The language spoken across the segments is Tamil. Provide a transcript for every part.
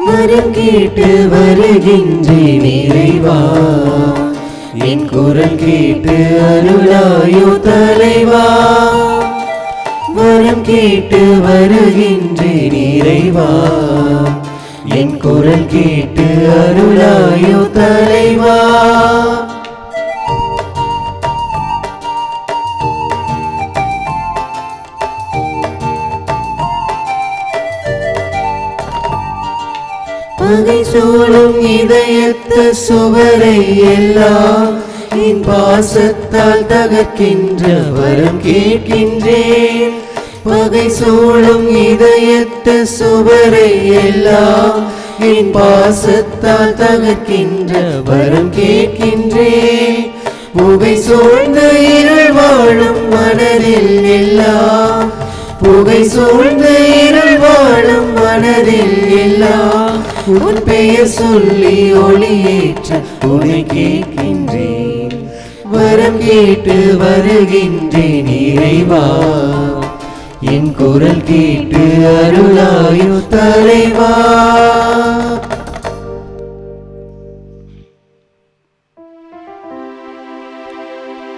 வரம் கேட்டு வருகின்றேன் இறைவா, என் குரல் கேட்டு அருளாயோ தலைவா. வரம் கேட்டு வருகின்றேன் இறைவா, என் குரல் கேட்டு அருளாயோ தலைவா. பகை சூழும் இதயத்த சுவரை எல்லாம் என் பாசத்தால் தகர்க்கின்ற வரம் கேட்கின்றேன். பகை சூழும் இதயத்த சுவரை எல்லாம் என் பாசத்தால் தகர்க்கின்ற வரம் கேட்கின்றேன். புகை சூழ்ந்த இருள் வாழும் மனதில் எல்லாம், புகை சூழ்ந்த இருள் வாழும் மனதில் எல்லாம் உன் பெயர் சொல்லி ஒளியேற்ற உன்னை கேட்கின்றேன். வரம் கேட்டு வருகின்றேன் இறைவா, என் குரல் கேட்டு அருளாயோ தலைவா.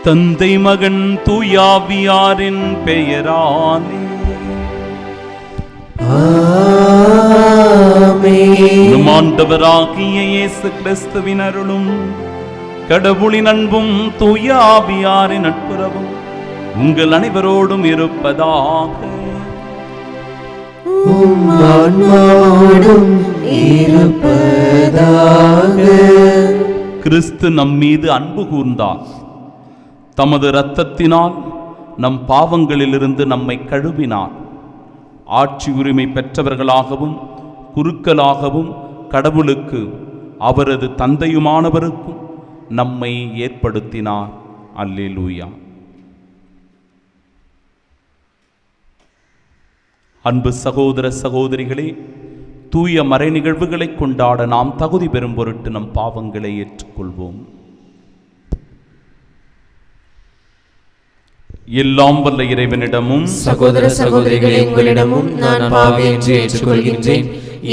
தந்தை மகன் தூயாவியாரின் பெயராலே நம் ஆண்டவராகிய இயேசு கிறிஸ்துவின் அருளும் கடவுளின் அன்பும் தூய ஆவியாரின் நட்புறவும் உங்கள் அனைவரோடும் இருப்பதாக. கிறிஸ்து நம் மீது அன்பு கூர்ந்தார். தமது இரத்தத்தினால் நம் பாவங்களிலிருந்து நம்மை கழுவினார். ஆட்சி உரிமை பெற்றவர்களாகவும் குருக்களாகவும் கடவுளுக்கு அவரது தந்தையுமானவருக்கும் நம்மை ஏற்படுத்தினார். அல்லேலூயா. அன்பு சகோதர சகோதரிகளே, தூய மறை நிகழ்வுகளை கொண்டாட நாம் தகுதி பெறும் பொருட்டு நம் பாவங்களை ஏற்றுக்கொள்வோம். எல்லாம் வல்ல இறைவனிடமும் சகோதர சகோதரிகளே உங்களிடமும் நான் பாவி என்று ஏற்றுக்கொள்கின்றேன்.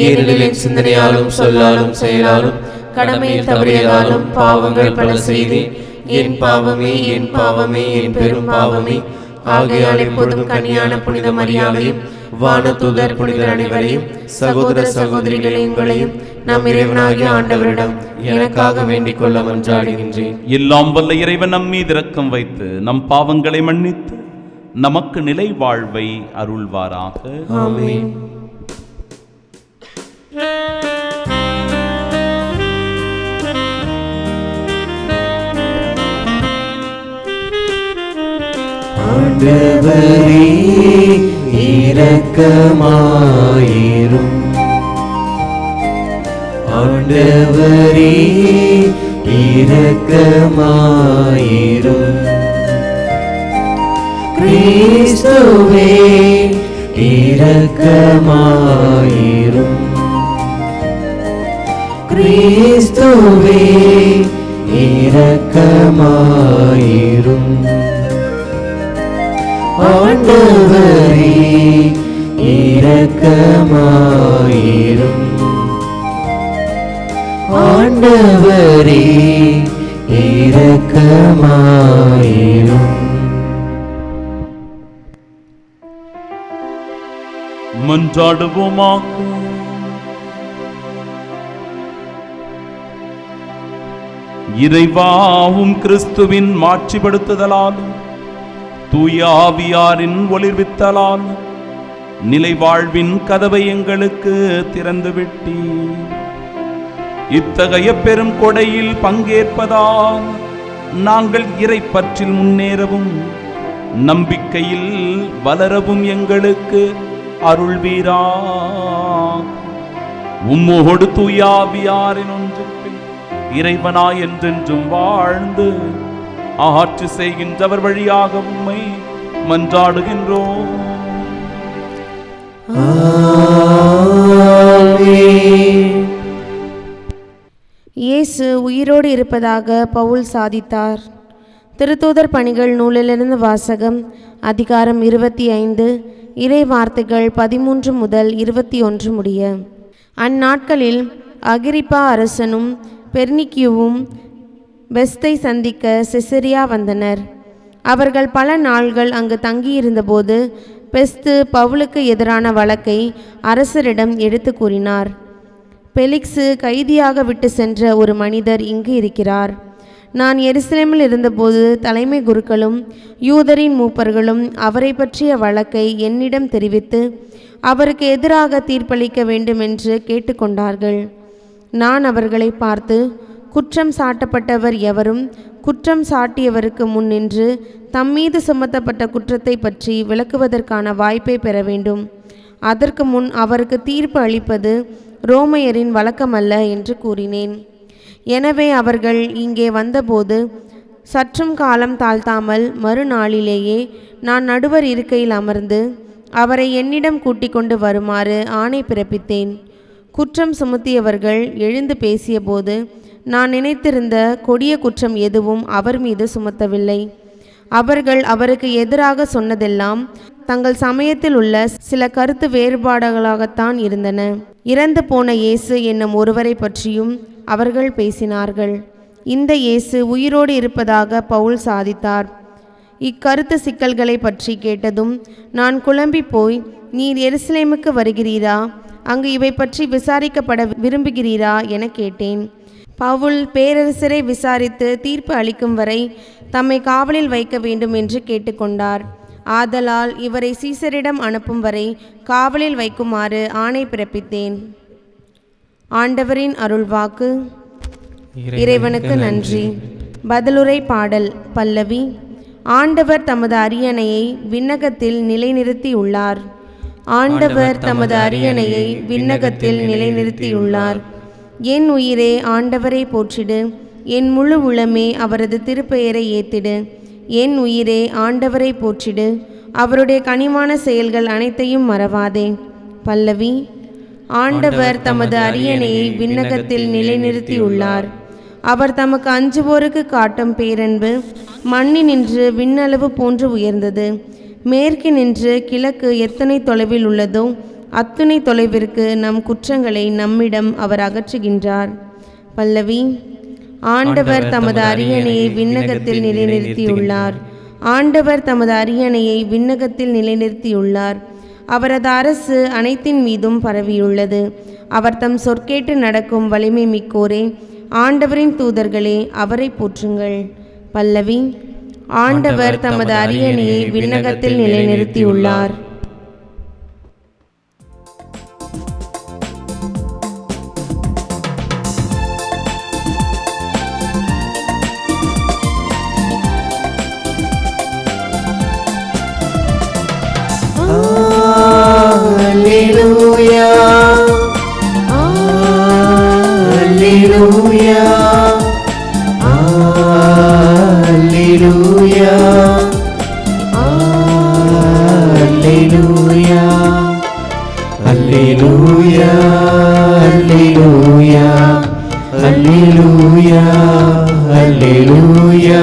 ஏனெனில் என் சிந்தனையாலும் சொல்லாலும் செயலாலும் கடமையில் தவறியதாலும் பாவங்கள் பல செய்தேன். என் பாவமே என் பாவமே என் பெரும் பாவமே. ஆகையால் எப்போதும் கன்னியான புனித மரியாதையும் வானதூதர் புனிதர் அனைவரையும் சகோதர சகோதரிகளை உங்களையும் நம் இறைவனாகிய ஆண்டவரிடம் எனக்காக வேண்டிக் கொள்ள மன்றாடுகின்றேன். எல்லாம் வல்ல இறைவன் நம் மீது இரக்கம் வைத்து நம் பாவங்களை மன்னித்து நமக்கு நிலை வாழ்வை அருள்வாராக. ஆமென். ஆண்டவரே இரக்கமாயிரும். ஆண்டவரே இரக்கமாயிரும். கிறிஸ்துவே இரக்கமாயிரும். கிறிஸ்துவே இரக்கமாயிரும். ஆண்டவரே இரக்கமாயிரும். ஆண்டவரே இரக்கமாயிரும். மன்றாடுவோமாக. இறைவாவும் கிறிஸ்துவின் மாட்சிப்படுத்துதலாலும் தூய ஆவியாரின் ஒளிர்வித்தலால் நிலை வாழ்வின் கதவை எங்களுக்கு திறந்துவிட்டி இத்தகைய பெரும் கொடையில் பங்கேற்பதால் நாங்கள் இறை பற்றில் முன்னேறவும் நம்பிக்கையில் வளரவும் எங்களுக்கு அருள்வீரா. உம்மோடு தூய ஆவியாரின் ஒன்றுப்பில் இறைவனாய் என்றென்றும் வாழ்ந்து ஆட்சி செய்கின்றவர் வழியாக உம்மை மன்றாடுகின்றோம். இயேசு உயிரோடு இருப்பதாக பவுல் சாதித்தார். திருத்தூதர் பணிகள் நூலிலிருந்து வாசகம். அதிகாரம் 25, இறை வார்த்தைகள் 13 முதல் 21 முடிய. அந்நாட்களில் அகிரிப்பா அரசனும் பெர்னிக்கியுவும் பெஸ்தை சந்திக்க செசரியா வந்தனர். அவர்கள் பல நாள்கள் அங்கு தங்கியிருந்தபோது பெஸ்து பவுலுக்கு எதிரான வழக்கை அரசரிடம் எடுத்து கூறினார். பெலிக்ஸு கைதியாக விட்டு சென்ற ஒரு மனிதர் இங்கு இருக்கிறார். நான் எருசலேமில் இருந்தபோது தலைமை குருக்களும் யூதரின் மூப்பர்களும் அவரை பற்றிய வழக்கை என்னிடம் தெரிவித்து அவருக்கு எதிராக தீர்ப்பளிக்க வேண்டுமென்று கேட்டுக்கொண்டார்கள். நான் அவர்களை பார்த்து, குற்றம் சாட்டப்பட்டவர் எவரும் குற்றம் சாட்டியவருக்கு முன் நின்று தம்மீது சுமத்தப்பட்ட குற்றத்தை பற்றி விளக்குவதற்கான வாய்ப்பை பெற வேண்டும். அதற்கு முன் அவருக்கு தீர்ப்பு அளிப்பது ரோமையரின் வழக்கமல்ல என்று கூறினேன். எனவே அவர்கள் இங்கே வந்தபோது சற்றும் காலம் தாழ்த்தாமல் மறுநாளிலேயே நான் நடுவர் இருக்கையில் அமர்ந்து அவரை என்னிடம் கூட்டிக் கொண்டு வருமாறு ஆணை பிறப்பித்தேன். குற்றம் சுமத்தியவர்கள் எழுந்து பேசியபோது நான் நினைத்திருந்த கொடிய குற்றம் எதுவும் அவர் மீது சுமத்தவில்லை. அவர்கள் அவருக்கு எதிராக சொன்னதெல்லாம் தங்கள் சமயத்தில் உள்ள சில கருத்து வேறுபாடுகளாகத்தான் இருந்தன. இறந்து போன இயேசு என்னும் ஒருவரை பற்றியும் அவர்கள் பேசினார்கள். இந்த இயேசு உயிரோடு இருப்பதாக பவுல் சாதித்தார். இக்கருத்து சிக்கல்களை பற்றி கேட்டதும் நான் குழம்பி போய், நீர் எருசலேமுக்கு வருகிறீரா? அங்கு இவை பற்றி விசாரிக்கப்பட விரும்புகிறீரா என கேட்டேன். பவுல் பேரரசரை விசாரித்து தீர்ப்பு அளிக்கும் வரை தம்மை காவலில் வைக்க வேண்டும் என்று கேட்டுக்கொண்டார். ஆதலால் இவரை சீசரிடம் அனுப்பும் வரை காவலில் வைக்குமாறு ஆணை பிறப்பித்தேன். ஆண்டவரின் அருள்வாக்கு. இறைவனுக்கு நன்றி. பதிலுரை பாடல். பல்லவி. ஆண்டவர் தமது அரியணையை விண்ணகத்தில் நிலைநிறுத்தியுள்ளார். ஆண்டவர் தமது அரியணையை விண்ணகத்தில் நிலைநிறுத்தியுள்ளார். என் உயிரே ஆண்டவரை போற்றிடு, என் முழு உளமே அவரது திருப்பெயரை ஏத்திடு. என் உயிரே ஆண்டவரை போற்றிடு, அவருடைய கனிவான செயல்கள் அனைத்தையும் மறவாதே. பல்லவி. ஆண்டவர் தமது அரியணையை விண்ணகத்தில் நிலைநிறுத்தியுள்ளார். அவர் தமக்கு அஞ்சுவோருக்கு காட்டும் பேரன்பு மண்ணினின்று விண்ணளவு போன்று உயர்ந்தது. மேற்கினின்று கிழக்கு எத்தனை தொலைவில் உள்ளதோ அத்துணை தொலைவிற்கு நம் குற்றங்களை நம்மிடம் அவர் அகற்றுகின்றார். பல்லவி. ஆண்டவர் தமது அரியணையை விண்ணகத்தில் நிலைநிறுத்தியுள்ளார். ஆண்டவர் தமது அரியணையை விண்ணகத்தில் நிலைநிறுத்தியுள்ளார். அவரது அரசு அனைத்தின் மீதும் பரவியுள்ளது. அவர் தம் சொற்கேட்டு நடக்கும் வலிமை மிக்கோரே, ஆண்டவரின் தூதர்களே, அவரை போற்றுங்கள். பல்லவி. ஆண்டவர் தமது அரியணையை விண்ணகத்தில் நிலைநிறுத்தியுள்ளார். Alleluia, Alleluia, Alleluia, Alleluia, Alleluia, Alleluia, Alleluia, Alleluia,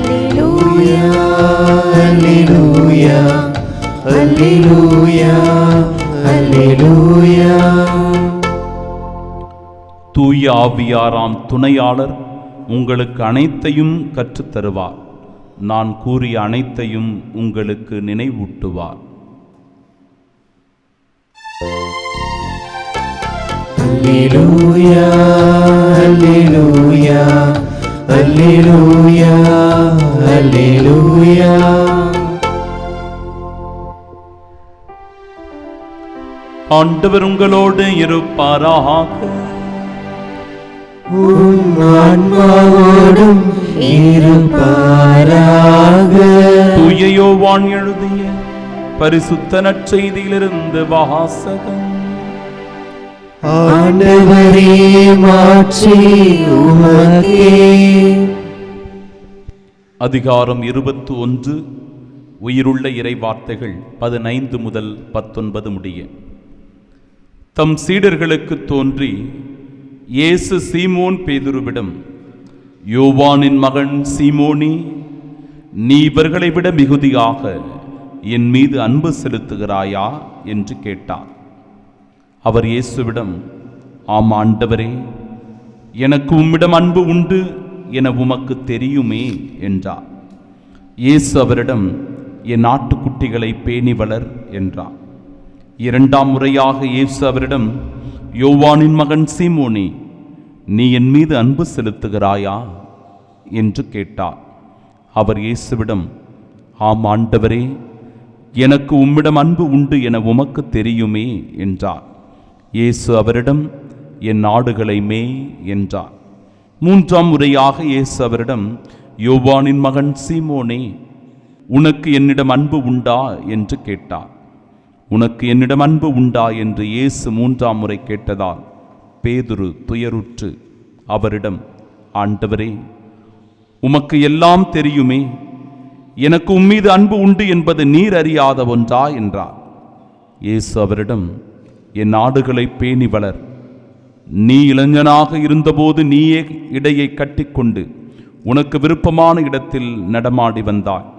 Alleluia, Alleluia, Alleluia, Alleluia. தூய ஆவியாராம் துணையாளர் உங்களுக்கு அனைத்தையும் கற்றுத்தருவார். நான் கூறிய அனைத்தையும் உங்களுக்கு நினைவூட்டுவார். Alleluia, Alleluia, Alleluia, Alleluia. ஆண்டவர் உங்களோடு இருப்பாராக. உம் ஆன்மாவோடும் இருப்பாராக. தூய யோவான் எழுதிய பரிசுத்த நற்செய்தியிலிருந்து வாசகம். ஆண்டவரே, மாட்சி உமக்கே. அதிகாரம் 21. உயிருள்ள இறை வார்த்தைகள் 15 முதல் 19 முடிய. தம் சீடர்களுக்கு தோன்றி இயேசு சீமோன் பேதுருவிடம், யோவானின் மகன் சீமோனி, நீ இவர்களை விட மிகுதியாக என் மீது அன்பு செலுத்துகிறாயா என்று கேட்டார். அவர் இயேசுவிடம், ஆம் ஆண்டவரே, எனக்கு உம்மிடம் அன்பு உண்டு என உமக்கு தெரியுமே என்றார். இயேசு அவரிடம், என் ஆட்டுக்குட்டிகளை பேணி வளர் என்றார். இரண்டாம் முறையாக இயேசு அவரிடம், யோவானின் மகன் சீமோனே, நீ என் மீது அன்பு செலுத்துகிறாயா என்று கேட்டார். அவர் இயேசுவிடம், ஆம் ஆண்டவரே, எனக்கு உம்மிடம் அன்பு உண்டு என உமக்கு தெரியுமே என்றார். இயேசு அவரிடம், என் ஆடுகளை மேய் என்றார். மூன்றாம் முறையாக இயேசு அவரிடம், யோவானின் மகன் சீமோனே, உனக்கு என்னிடம் அன்பு உண்டா என்று கேட்டார். உனக்கு என்னிடம் அன்பு உண்டா என்று இயேசு மூன்றாம் முறை கேட்டதால் பேதுரு துயருற்று அவரிடம், ஆண்டவரே, உமக்கு எல்லாம் தெரியுமே, எனக்கு உம்மீது அன்பு உண்டு என்பது நீர் அறியாத ஒன்றா என்றார். இயேசு அவரிடம், என் ஆடுகளை பேணி வளர். நீ இளைஞனாக இருந்தபோது நீயே இடையை கட்டிக்கொண்டு உனக்கு விருப்பமான இடத்தில் நடமாடி வந்தாய்.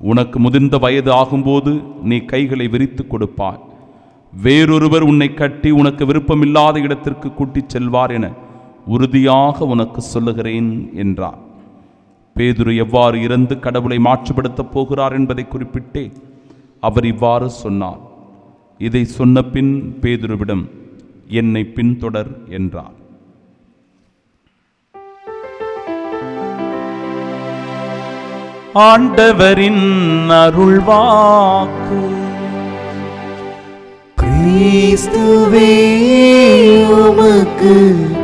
உனக்கு முதிர்ந்த வயது ஆகும்போது நீ கைகளை விரித்து கொடுப்பாய். வேறொருவர் உன்னை கட்டி உனக்கு விருப்பமில்லாத இடத்திற்கு கூட்டிச் செல்வார் என உறுதியாக உனக்கு சொல்லுகிறேன் என்றார். பேதுரு எவ்வாறு இறந்து கடவுளை மாற்றுப்படுத்தப் போகிறார் என்பதை குறிப்பிட்டே அவர் இவ்வாறு சொன்னார். இதை சொன்ன பின் பேதுருவிடம், என்னை பின்தொடர் என்றார். ஆண்டவரின் அருள்வாக்கு. கிறிஸ்துவே உமக்கு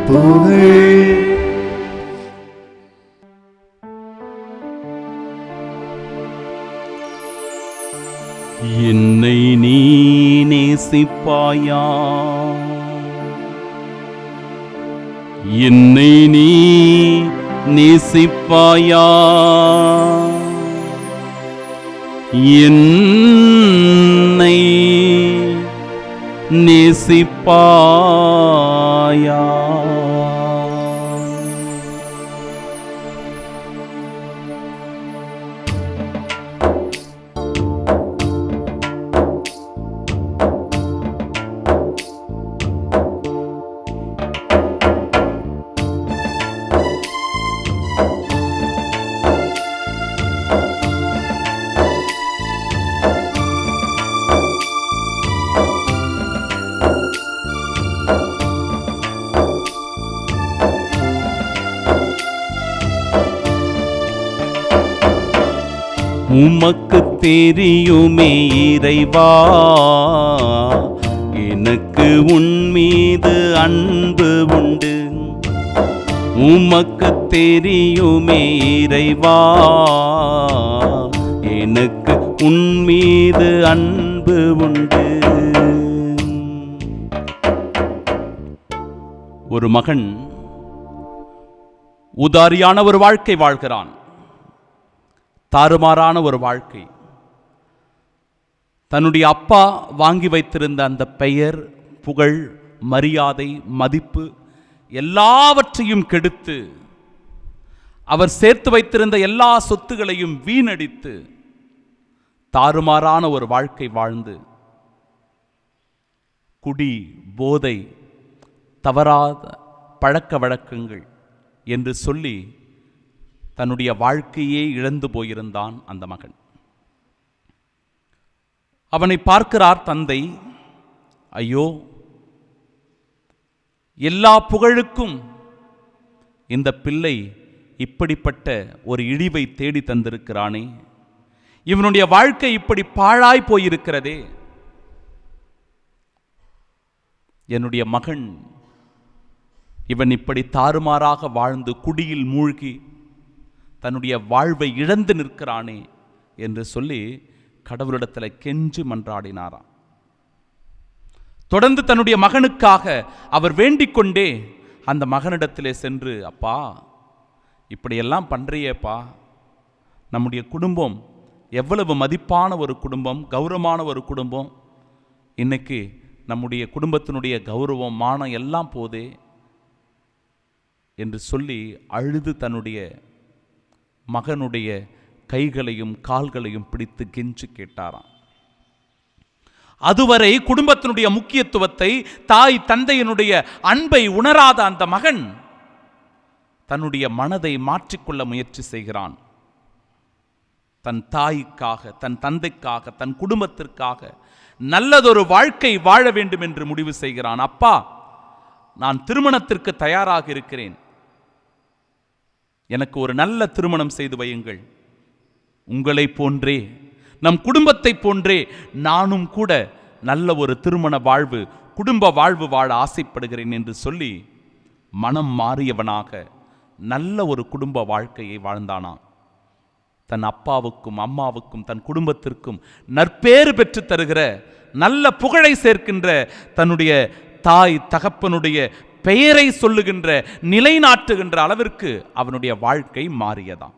புகழ். என்னை நீ நேசிப்பாயா? என்னை நீ நேசிப்பாயா? என்னை நேசிப்பாயா? உமக்கு தெரியுமே இறைவா, எனக்கு உன் மீது அன்பு உண்டு. உமக்கு தெரியுமே இறைவா, எனக்கு உன் மீது அன்பு உண்டு. ஒரு மகன் உதாரியான ஒரு வாழ்க்கை வாழ்கிறான். தாறுமாறான ஒரு வாழ்க்கை. தன்னுடைய அப்பா வாங்கி வைத்திருந்த அந்த பெயர், புகழ், மரியாதை, மதிப்பு எல்லாவற்றையும் கெடுத்து, அவர் சேர்த்து வைத்திருந்த எல்லா சொத்துகளையும் வீணடித்து தாறுமாறான ஒரு வாழ்க்கை வாழ்ந்து குடி, போதை, தவறாத பழக்க வழக்கங்கள் என்று சொல்லி தன்னுடைய வாழ்க்கையே இழந்து போயிருந்தான் அந்த மகன். அவனை பார்க்கிறார் தந்தை. ஐயோ, எல்லா புகழுக்கும் இந்த பிள்ளை இப்படிப்பட்ட ஒரு இழிவை தேடி தந்திருக்கிறானே, இவனுடைய வாழ்க்கை இப்படி பாழாய் போயிருக்கிறதே. என்னுடைய மகன் இவன் இப்படி தாறுமாறாக வாழ்ந்து குடியில் மூழ்கி தன்னுடைய வாழ்வை இழந்து நிற்கிறானே என்று சொல்லி கடவுளிடத்தில் கெஞ்சி மன்றாடினாராம். தொடர்ந்து தன்னுடைய மகனுக்காக அவர் வேண்டிக் கொண்டே அந்த மகனிடத்திலே சென்று, அப்பா, இப்படியெல்லாம் பண்றியேப்பா, நம்முடைய குடும்பம் எவ்வளவு மதிப்பான ஒரு குடும்பம், கௌரவமான ஒரு குடும்பம், இன்னைக்கு நம்முடைய குடும்பத்தினுடைய கௌரவம், மானம் எல்லாம் போதே என்று சொல்லி அழுது தன்னுடைய மகனுடைய கைகளையும் கால்களையும் பிடித்து கெஞ்சி கேட்டாராம். அதுவரை குடும்பத்தினுடைய முக்கியத்துவத்தை, தாய் தந்தையினுடைய அன்பை உணராத அந்த மகன் தன்னுடைய மனதை மாற்றிக்கொள்ள முயற்சி செய்கிறான். தன் தாய்க்காக, தன் தந்தைக்காக, தன் குடும்பத்திற்காக நல்லதொரு வாழ்க்கை வாழ வேண்டும் என்று முடிவு செய்கிறான். அப்பா, நான் திருமணத்திற்கு தயாராக இருக்கிறேன், எனக்கு ஒரு நல்ல திருமணம் செய்து வையுங்கள். உங்களை போன்றே, நம் குடும்பத்தை போன்றே நானும் கூட நல்ல ஒரு திருமண வாழ்வு, குடும்ப வாழ்வு வாழ ஆசைப்படுகிறேன் என்று சொல்லி மனம் மாறியவனாக நல்ல ஒரு குடும்ப வாழ்க்கையை வாழ்ந்தானாம். தன் அப்பாவுக்கும் அம்மாவுக்கும் தன் குடும்பத்திற்கும் நற்பேறு பெற்று தருகிற, நல்ல புகழை சேர்க்கின்ற, தன்னுடைய தாய் தகப்பனுடைய பெயரை சொல்லுகின்ற, நிலைநாட்டுகின்ற அளவிற்கு அவனுடைய வாழ்க்கை மாறியதாம்.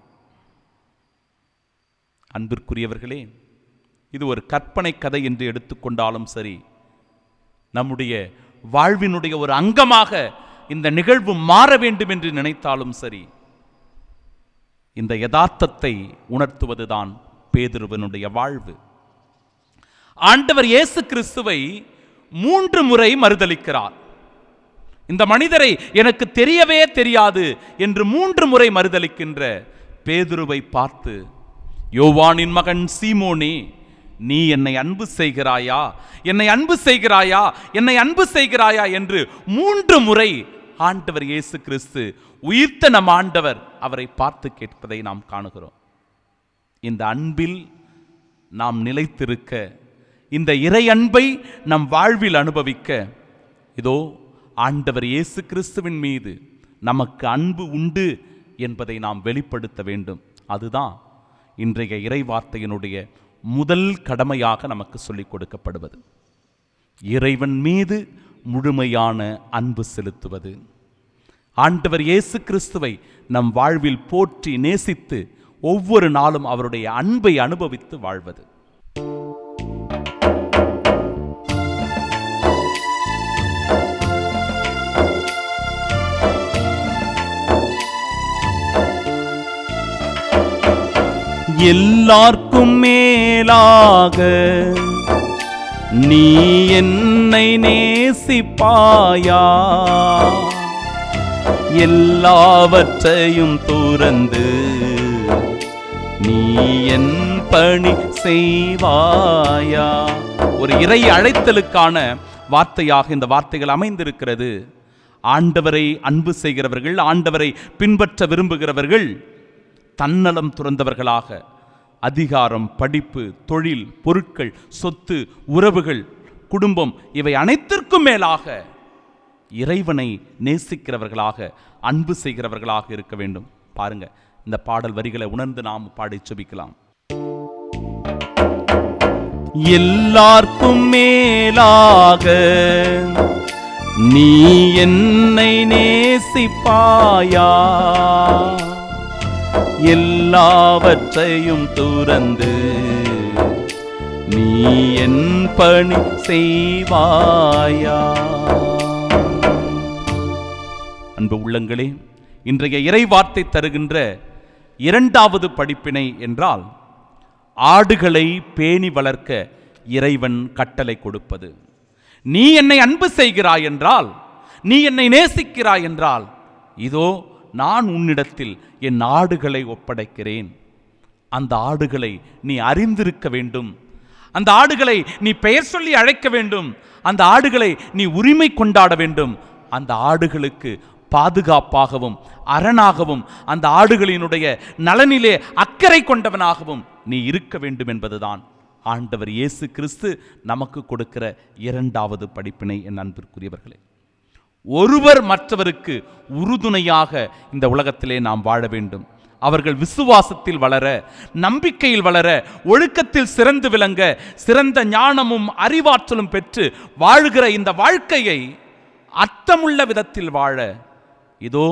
அன்பிற்குரியவர்களே, இது ஒரு கற்பனை கதை என்று எடுத்துக்கொண்டாலும் சரி, நம்முடைய வாழ்வினுடைய ஒரு அங்கமாக இந்த நிகழ்வு மாற வேண்டும் என்று நினைத்தாலும் சரி, இந்த யதார்த்தத்தை உணர்த்துவதுதான் பேதுருவினுடைய வாழ்வு. ஆண்டவர் இயேசு கிறிஸ்துவை 3 முறை மறுதலிக்கிறார். இந்த மனிதரை எனக்கு தெரியவே தெரியாது என்று 3 முறை மறுதலிக்கின்ற பேதுருவை பார்த்து, யோவானின் மகன் சீமோனே, நீ என்னை அன்பு செய்கிறாயா, என்னை அன்பு செய்கிறாயா, என்னை அன்பு செய்கிறாயா என்று 3 முறை ஆண்டவர் இயேசு கிறிஸ்து, உயிர்த்த நம் ஆண்டவர் அவரை பார்த்து கேட்பதை நாம் காணுகிறோம். இந்த அன்பில் நாம் நிலைத்திருக்க, இந்த இறை அன்பை நம் வாழ்வில் அனுபவிக்க, இதோ ஆண்டவர் இயேசு கிறிஸ்துவின் மீது நமக்கு அன்பு உண்டு என்பதை நாம் வெளிப்படுத்த வேண்டும். அதுதான் இன்றைய இறை வார்த்தையினுடைய முதல் கடமையாக நமக்கு சொல்லிக் கொடுக்கப்படுவது. இறைவன் மீது முழுமையான அன்பு செலுத்துவது, ஆண்டவர் இயேசு கிறிஸ்துவை நம் வாழ்வில் போற்றி நேசித்து ஒவ்வொரு நாளும் அவருடைய அன்பை அனுபவித்து வாழ்வது. எல்லார்க்கும் மேலாக நீ என்னை நேசிப்பாயா, எல்லாவற்றையும் துறந்து நீ என் பணி செய்வாயா. ஒரு இறை அழைத்தலுக்கான வார்த்தையாக இந்த வார்த்தைகள் அமைந்திருக்கிறது. ஆண்டவரை அன்பு செய்கிறவர்கள், ஆண்டவரை பின்பற்ற விரும்புகிறவர்கள் தன்னலம் துறந்தவர்களாக அதிகாரம், படிப்பு, தொழில், பொருட்கள், சொத்து, உறவுகள், குடும்பம் இவை அனைத்திற்கும் மேலாக இறைவனை நேசிக்கிறவர்களாக, அன்பு செய்கிறவர்களாக இருக்க வேண்டும். பாருங்க, இந்த பாடல் வரிகளை உணர்ந்து நாம் பாடி செபிக்கலாம். எல்லார்க்கும் மேலாக நீ என்னை நேசிப்பாயா, எல்லாவற்றையும் துறந்து நீ என் பணி செய்வாயா. அன்பு உள்ளங்களே, இன்றைய இறை வார்த்தை தருகின்ற 2வது படிப்பினை என்றால், ஆடுகளை பேணி வளர்க்க இறைவன் கட்டளை கொடுப்பது. நீ என்னை அன்பு செய்கிறாய் என்றால், நீ என்னை நேசிக்கிறாய் என்றால், இதோ நான் உன்னிடத்தில் என் ஆடுகளை ஒப்படைக்கிறேன். அந்த ஆடுகளை நீ அறிந்திருக்க வேண்டும், அந்த ஆடுகளை நீ பெயர் சொல்லி அழைக்க வேண்டும், அந்த ஆடுகளை நீ உரிமை கொண்டாட வேண்டும், அந்த ஆடுகளுக்கு பாதுகாப்பாகவும் அரணாகவும் அந்த ஆடுகளினுடைய நலனிலே அக்கறை கொண்டவனாகவும் நீ இருக்க வேண்டும் என்பதுதான் ஆண்டவர் இயேசு கிறிஸ்து நமக்கு கொடுக்கிற 2வது படிப்பினை. என் அன்பிற்குரியவர்களே, ஒருவர் மற்றவருக்கு உறுதுணையாக இந்த உலகத்திலே நாம் வாழ வேண்டும். அவர்கள் விசுவாசத்தில் வளர, நம்பிக்கையில் வளர, ஒழுக்கத்தில் சிறந்து விளங்க, சிறந்த ஞானமும் அறிவாற்றலும் பெற்று வாழ்கிற இந்த வாழ்க்கையை அர்த்தமுள்ள விதத்தில் வாழ, இதோ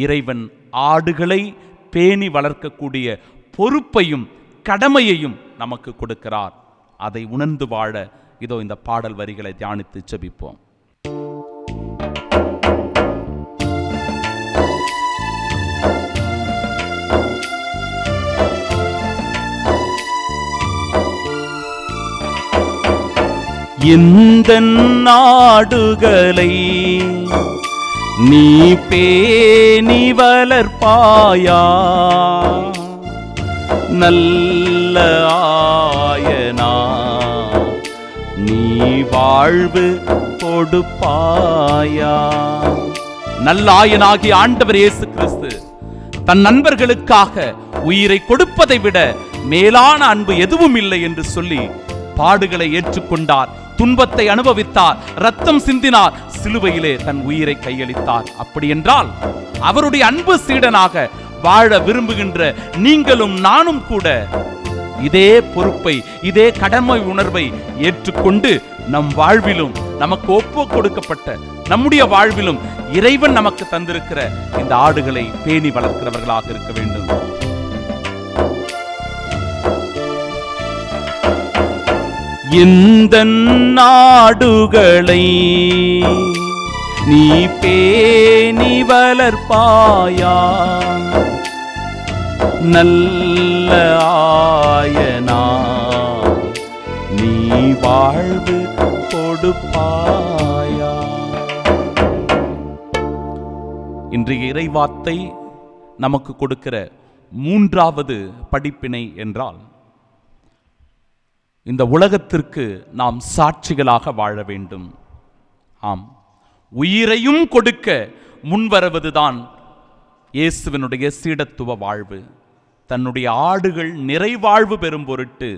இறைவன் ஆடுகளை பேணி வளர்க்கக்கூடிய பொறுப்பையும் கடமையையும் நமக்கு கொடுக்கிறார். அதை உணர்ந்து வாழ இதோ இந்த பாடல் வரிகளை தியானித்து ஜெபிப்போம். எந்த நாடுகளை நீ பேணி வளர்ப்பாயா, நல்ல ஆயனா நீ வாழ்வு கொடுப்பாயா. நல்ல ஆயனாகிய ஆண்டவர் இயேசு கிறிஸ்து தன் நண்பர்களுக்காக உயிரை கொடுப்பதை விட மேலான அன்பு எதுவும் இல்லை என்று சொல்லி பாடுகளை ஏற்றுக்கொண்டார், துன்பத்தை அனுபவித்தார், ரத்தம் சிந்தினார், சிலுவையிலே தன் உயிரை கையளித்தார். அப்படி என்றால் அவருடைய அன்பு சீடனாக வாழ விரும்புகின்ற நீங்களும் நானும் கூட இதே பொறுப்பை, இதே கடமை உணர்வை ஏற்றுக்கொண்டு நம் வாழ்விலும் நமக்கு ஒப்பு கொடுக்கப்பட்ட நம்முடைய வாழ்விலும் இறைவன் நமக்கு தந்திருக்கிற இந்த ஆடுகளை பேணி வளர்க்கிறவர்களாக இருக்க வேண்டும். எந்த நாடுகளை நீ பேணி வளர்ப்பாயா, நல்ல ஆயனா நீ வாழ்வு கொடுப்பாயா. இன்றைய இறைவார்த்தை நமக்கு கொடுக்கிற மூன்றாவது படிப்பினை என்றால், இந்த உலகத்திற்கு நாம் சாட்சிகளாக வாழ வேண்டும். ஆம், உயிரையும் கொடுக்க முன்வருவதுதான் இயேசுவினுடைய சீடத்துவ வாழ்வு. தன்னுடைய ஆடுகள் நிறைவாழ்வு பெறும் பொருட்டு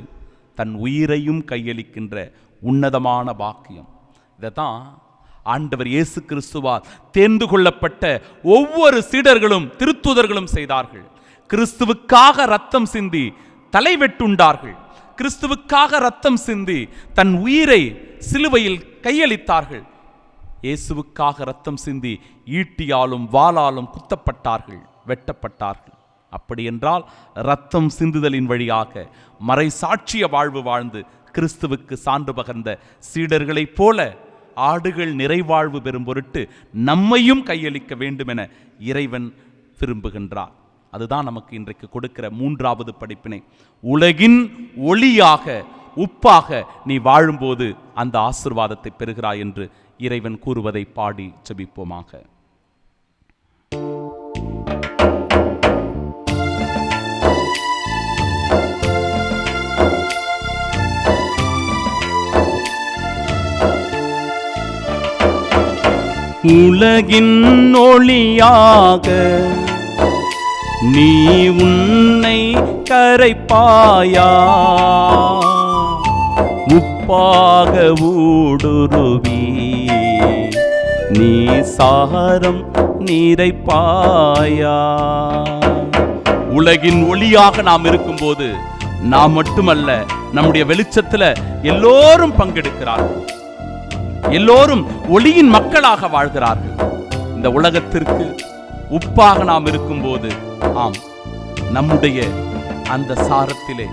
தன் உயிரையும் கையளிக்கின்ற உன்னதமான பாக்கியம். இதைத்தான் ஆண்டவர் இயேசு கிறிஸ்துவால் தேர்ந்து கொள்ளப்பட்ட ஒவ்வொரு சீடர்களும் திருத்தூதர்களும் செய்தார்கள். கிறிஸ்துவுக்காக ரத்தம் சிந்தி தலை வெட்டுண்டார்கள். கிறிஸ்துவுக்காக ரத்தம் சிந்தி தன் உயிரை சிலுவையில் கையளித்தார்கள். இயேசுவுக்காக ரத்தம் சிந்தி ஈட்டியாலும் வாளாலும் குத்தப்பட்டார்கள், வெட்டப்பட்டார்கள். அப்படி என்றால் ரத்தம் சிந்துதலின் வழியாக மறை சாட்சிய வாழ்வு வாழ்ந்து கிறிஸ்துவுக்கு சான்று பகர்ந்த சீடர்களைப் போல ஆடுகள் நிறைவாழ்வு பெறும் பொருட்டு நம்மையும் கையளிக்க வேண்டும் என இறைவன் விரும்புகின்றார். அதுதான் நமக்கு இன்றைக்கு கொடுக்கிற மூன்றாவது படிப்பினை. உலகின் ஒளியாக, உப்பாக நீ வாழும்போது அந்த ஆசீர்வாதத்தை பெறுகிறாய் என்று இறைவன் கூறுவதை பாடி ஜெபிப்போமாக. உலகின் ஒளியாக நீ உன்னை கரைப்பாயா, உப்பாக ஊடுருவி நீ சாரம் நிறைப்பாயா. உலகின் ஒளியாக நாம் இருக்கும்போது நாம் மட்டுமல்ல, நம்முடைய வெளிச்சத்துல எல்லோரும் பங்கெடுக்கிறார்கள், எல்லோரும் ஒளியின் மக்களாக வாழ்கிறார்கள். இந்த உலகத்திற்கு உப்பாக நாம் இருக்கும்போது, ஆம், நம்முடைய அந்த சாரத்திலே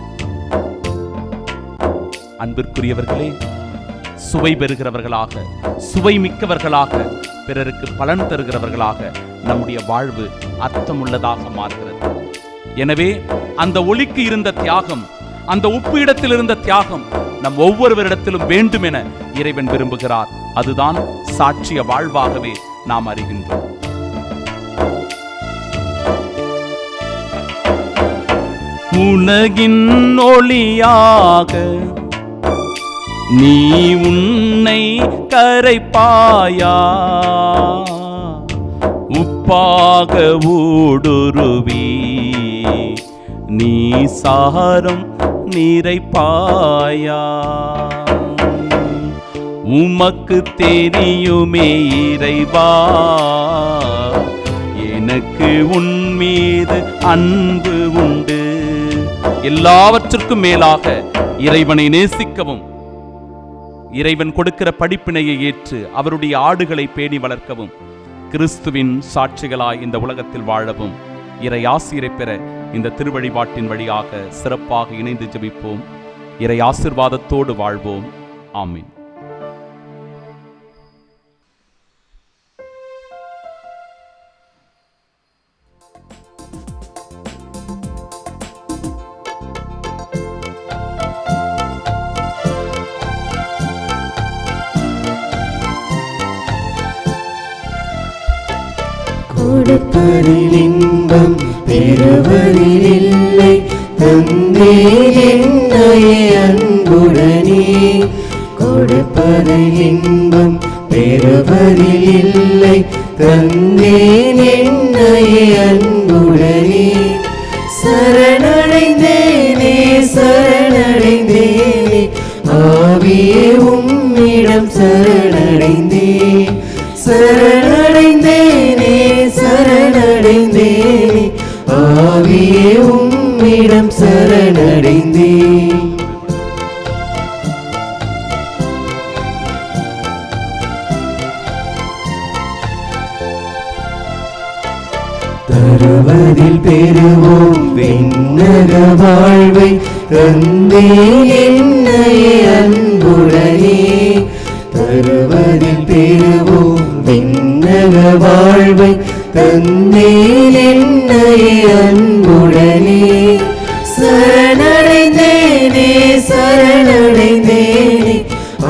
அன்பிற்குரியவர்களே சுவை பெறுகிறவர்களாக, சுவை மிக்கவர்களாக, பிறருக்கு பலன் தருகிறவர்களாக நம்முடைய வாழ்வு அர்த்தமுள்ளதாக மாறுகிறது. எனவே அந்த ஒளிக்கு இருந்த தியாகம், அந்த உப்பு இடத்தில் இருந்த தியாகம் நம் ஒவ்வொருவரிடத்திலும் வேண்டும் என இறைவன் விரும்புகிறார். அதுதான் சாட்சிய வாழ்வாகவே நாம் அறிகின்றோம். உலகின் ஒளியாக நீ உன்னை கரைப்பாயா, உப்பாக ஊடுருவி நீ சாரம் நிறைப்பாயா. உமக்கு தெரியுமே இறைவா, எனக்கு உன் மீது அன்பு உண்டு. எல்லாவற்றிற்கும் மேலாக இறைவனை நேசிக்கவும், இறைவன் கொடுக்கிற படிப்பினையை ஏற்று அவருடைய ஆடுகளை பேணி வளர்க்கவும், கிறிஸ்துவின் சாட்சிகளாய் இந்த உலகத்தில் வாழவும் இறை ஆசீரை பெற இந்த திருவழிபாட்டின் வழியாக சிறப்பாக இணைந்து ஜெபிப்போம். இறை ஆசீர்வாதத்தோடு வாழ்வோம். ஆமீன். கொடுப்பதில் இன்பம் பெறுவதில் இல்லை, தந்தேன் என்னையே அன்புடனே. கொடுப்பதில் இன்பம் பெறுவதில் இல்லை, தந்தேன் என்னையே அன்புடனே. சரணடைந்தேனே சரணடைந்தேனே, ஆவியே உம்மிடம் சரணடைந்தேன். சரணடைந்தேனே சரணடைந்தேனே, ஆவியே உம்மிடம் சரணடைந்தேன். தருவதில் பெறுவோம் விண்ணக வாழ்வை, தந்தேன் என்னையே அன்புடனே. தருவதில் பெறுவோம் விண்ணக வாழ்வை, தந்தேன் என்னையே அன்புடனே. சரணடைந்தேனே சரணடைந்தேனே,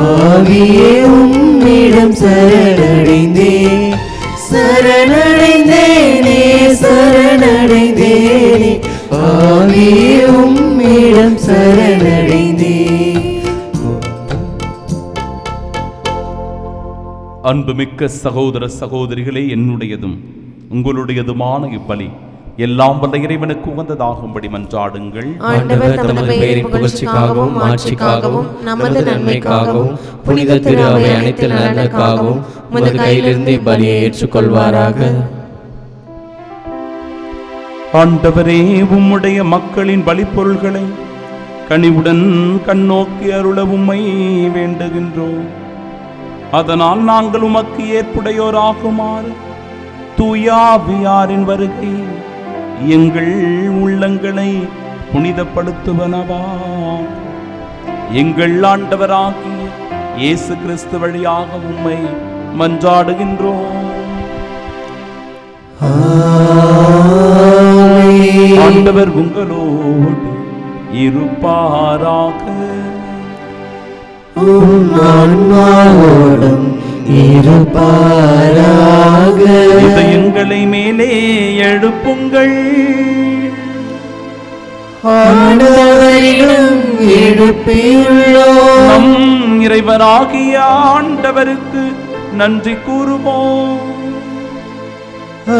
ஆவியே உம்மிடம் சரணடைந்தேன். சரணடைந்தேனே சரணடைந்தேனே, ஆவியே உம்மிடம் சரணடைந்தேன். அன்புமிக்க சகோதர சகோதரிகளே, என்னுடையதும் உங்களுடையதுமான இப்பலி எல்லாம் வல்ல இறைவனுக்கு உகந்ததாகும்படி மன்றாடுங்கள். ஆண்டவர் தமது பெயரின் புகழ்ச்சிக்காகவும் ஆட்சிக்காகவும் நமது நன்மைக்காகவும் புனித திரு அவை அனைத்து நலனுக்காகவும் உமது கையிலிருந்து இப்பலியை ஏற்றுக்கொள்வாராக. ஆண்டவரே, உம்முடைய மக்களின் பலிப்பொருள்களை கனிவுடன் கண்ணோக்கி அருள உம்மை வேண்டுகின்றோம். அதனால் நாங்கள் உமக்கு ஏற்புடையோராகுமாறு தூயாவியாரின் வருகை எங்கள் உள்ளங்களை புனிதப்படுத்துவனவா. எங்கள் ஆண்டவராகிய இயேசு கிறிஸ்து வழியாக உம்மை மன்றாடுகின்றோம். ஆண்டவர் உங்களோடு இருப்பாராக. ஆன்மாவோடும் இருப்பாராக. இதயங்களை மேலே எழுப்புங்கள். ஆண்டவரிடம் எழுப்பியுள்ளோம். நம் இறைவனாகிய ஆண்டவருக்கு நன்றி கூறுவோம்.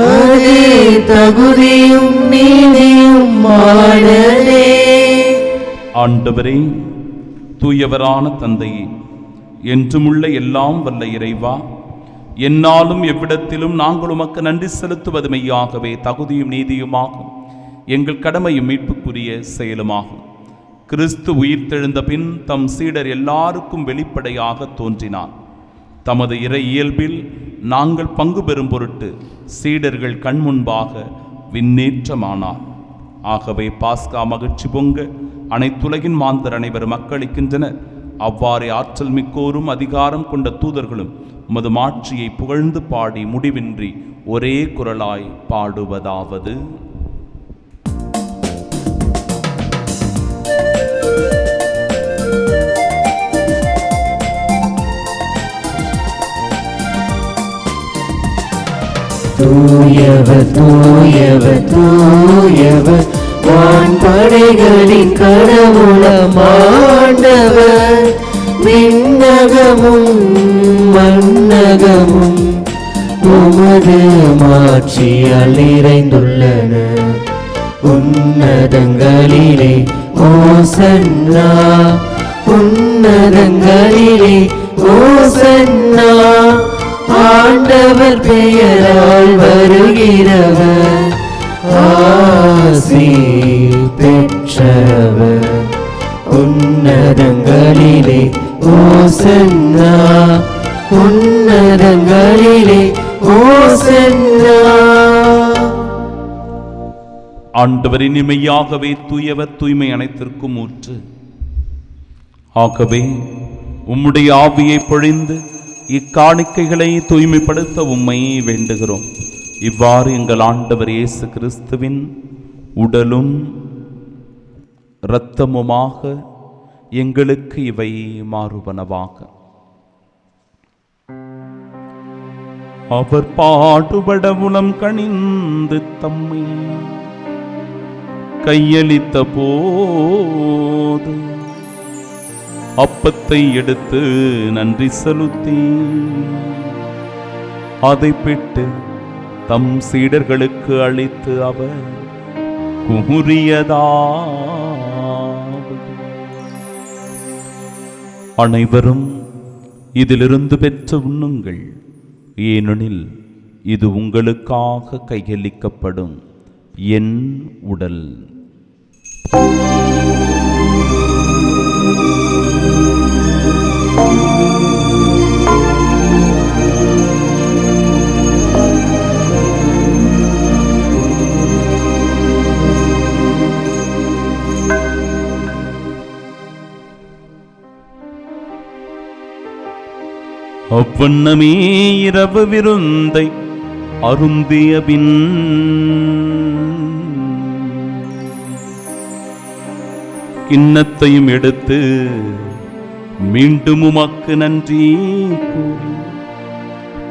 அதே தகுதியும் நீதியும் மானதே. ஆண்டவரே, தூயவரான தந்தையே, என்றுமுள்ள எல்லாம் வல்ல இறைவா, என்னாலும் எவ்விடத்திலும் நாங்கள் உமக்கு நன்றி செலுத்துவது மெய்யாகவே தகுதியும் நீதியுமாகும், எங்கள் கடமையும் மீட்புக்குரிய செயலுமாகும். கிறிஸ்து உயிர்த்தெழுந்த பின் தம் சீடர் எல்லாருக்கும் வெளிப்படையாக தோன்றினார். தமது இறை இயல்பில் நாங்கள் பங்கு பெறும் பொருட்டு சீடர்கள் கண்முன்பாக விண்ணேற்றமானார். ஆகவே பாஸ்கா மகிழ்ச்சி பொங்க அனைத்துலகின் மாந்தர் அனைவரும் மக்களிக்கின்றனர். அவ்வாறே ஆற்றல் மிக்கோரும் அதிகாரம் கொண்ட தூதர்களும் உமது மாட்சியை புகழ்ந்து பாடி முடிவின்றி ஒரே குரலாய் பாடுவதாவது: தூயவர் தூயவர் தூயவர், வான்படைகளின் கடவுளமாண்டவர். விண்ணகமும் மண்ணகமும் உமது மாட்சியால் நிறைந்துள்ளன. உன்னதங்களிலே ஓசன்னா, உன்னதங்களிலே ஓசன்னா. ஆண்டவர் பெயரால் வருகிறவர் ஆசி பெற்றவர். உன்னதங்களிலே ஓசன்னா, உன்னதங்களிலே ஓசன்னா. ஆண்டவரின் இனிமையாகவே தூயவர், தூய்மை அனைத்திற்கும் ஊற்று. ஆகவே உம்முடைய ஆவியை பொழிந்து இக்காணிக்கைகளை தூய்மைப்படுத்த உம்மை வேண்டுகிறோம். இவ்வாறு எங்கள் ஆண்டவர் இயேசு கிறிஸ்துவின் உடலும் இரத்தமுமாக எங்களுக்கு இவை மாறுவனவாக. அவர் பாடுபட உளம் கனிந்து தம்மை கையளித்த போது அப்பத்தை எடுத்து நன்றி செலுத்தி அதை பெற்று தம் சீடர்களுக்கு அளித்து அவர் கூறியதாவது, அனைவரும் இதிலிருந்து பெற்று உண்ணுங்கள், ஏனெனில் இது உங்களுக்காக கையளிக்கப்படும் என் உடல். அவ்வண்ணமே இரவு விருந்தை அருந்திய பின் கிண்ணத்தையும் எடுத்து மீண்டும் உமக்கு நன்றி கூறி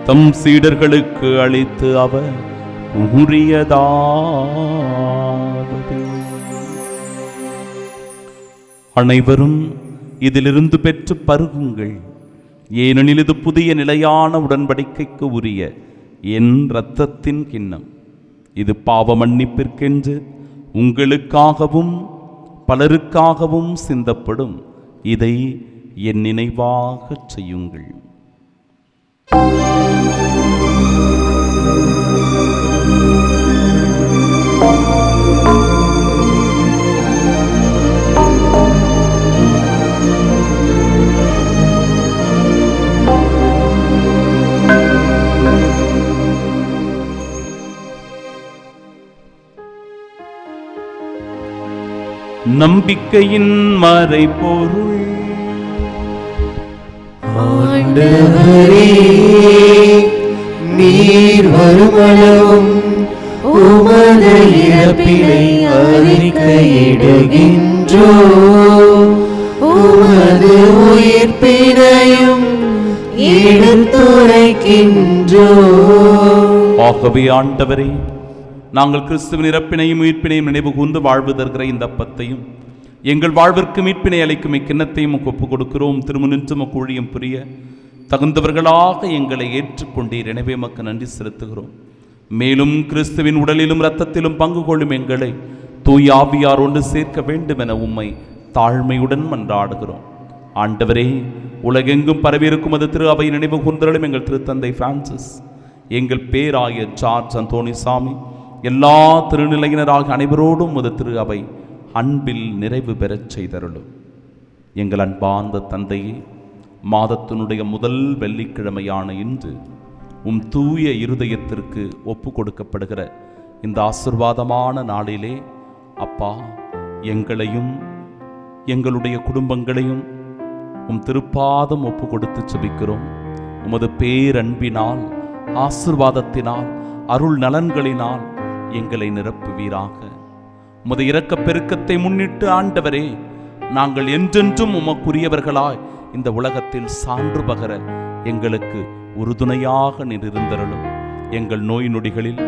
தம் சீடர்களுக்கு அளித்து அவர் கூறியதாவது, அனைவரும் இதிலிருந்து பெற்று பருகுங்கள், ஏனெனில் இது புதிய நிலையான உடன்படிக்கைக்கு உரிய என் இரத்தத்தின் கிண்ணம். இது பாவ மன்னிப்பிற்கென்று உங்களுக்காகவும் பலருக்காகவும் சிந்தப்படும். இதை என் நினைவாகச் செய்யுங்கள். நம்பிக்கையின் மறைபொருள். ஆண்டவரே, நீர் வருமளவும் உமது இறப்பினை அறிக்கையிடுகின்றோம், உமது உயிர்ப்பினையும் எடுத்துரைக்கின்றோம். ஆகவே ஆண்டவரே, நாங்கள் கிறிஸ்துவின் இறப்பினையும் உயிர்ப்பினையும் நினைவு கூர்ந்து வாழ்வு தருகிற இந்த அப்பத்தையும் எங்கள் வாழ்விற்கு மீட்பினை அளிக்கும் இக்கிண்ணத்தையும் ஒப்புக் கொடுக்கிறோம். திருமுனின்று ஊழியம் புரிய தகுந்தவர்களாக எங்களை ஏற்றுக்கொண்டீர். எனவே மக்கு நன்றி செலுத்துகிறோம். மேலும் கிறிஸ்துவின் உடலிலும் இரத்தத்திலும் பங்கு கொள்ளும் எங்களை தூய் ஆவியார் ஒன்று சேர்க்க வேண்டும் என உம்மை தாழ்மையுடன் மன்றாடுகிறோம். ஆண்டவரே, உலகெங்கும் பரவியிருக்கும் அது திரு அவை நினைவு கூர்ந்தருளும் எங்கள் திருத்தந்தை பிரான்சிஸ், எங்கள் பேராயர் ஜார்ஜ் அந்தோணிசாமி, எல்லா திருநிலையினராக அனைவரோடும் உமது திரு அவை அன்பில் நிறைவு பெறச் செய்தருளும். எங்கள் அன்பார்ந்த தந்தையே, மாதத்தினுடைய முதல் வெள்ளிக்கிழமையான இன்று உம் தூய இருதயத்திற்கு ஒப்பு கொடுக்கப்படுகிற இந்த ஆசீர்வாதமான நாளிலே அப்பா, எங்களையும் எங்களுடைய குடும்பங்களையும் உம் திருப்பாதம் ஒப்பு கொடுத்து செபிக்கிறோம். உமது பேரன்பினால், ஆசீர்வாதத்தினால், அருள் நலன்களினால் எங்களை நிரப்புவீராக. உமது இரக்கப் பெருக்கத்தை முன்னிட்டு ஆண்டவரே, நாங்கள் என்றென்றும் உமக்குரியவர்களாய் இந்த உலகத்தில் சான்று பகர எங்களுக்கு உறுதுணையாக நின்றிருந்தருளும். எங்கள் நோய் நொடிகளில்,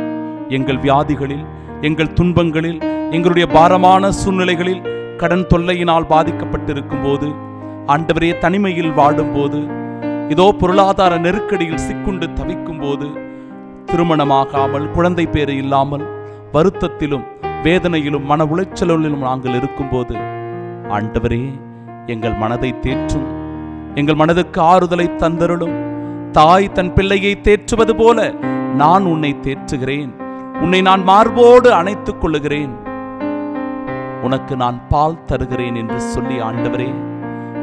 எங்கள் வியாதிகளில், எங்கள் துன்பங்களில், எங்களுடைய பாரமான சூழ்நிலைகளில், கடன் தொல்லையினால் பாதிக்கப்பட்டிருக்கும் போது, ஆண்டவரே தனிமையில் வாடும்போது, இதோ பொருளாதார நெருக்கடியில் சிக்குண்டு தவிக்கும் போது, திருமணமாகாமல் குழந்தை பேறு இல்லாமல் வருத்தத்திலும் வேதனையிலும் மன உளைச்சலிலும் நாங்கள் இருக்கும்போது, ஆண்டவரே எங்கள் மனதை தேற்றும், எங்கள் மனதுக்கு ஆறுதலை தந்தருளும். தாய் தன் பிள்ளையை தேற்றுவது போல நான் உன்னை தேற்றுகிறேன், உன்னை நான் மார்போடு அணைத்துக் கொள்ளுகிறேன், உனக்கு நான் பால் தருகிறேன் என்று சொல்லி ஆண்டவரே,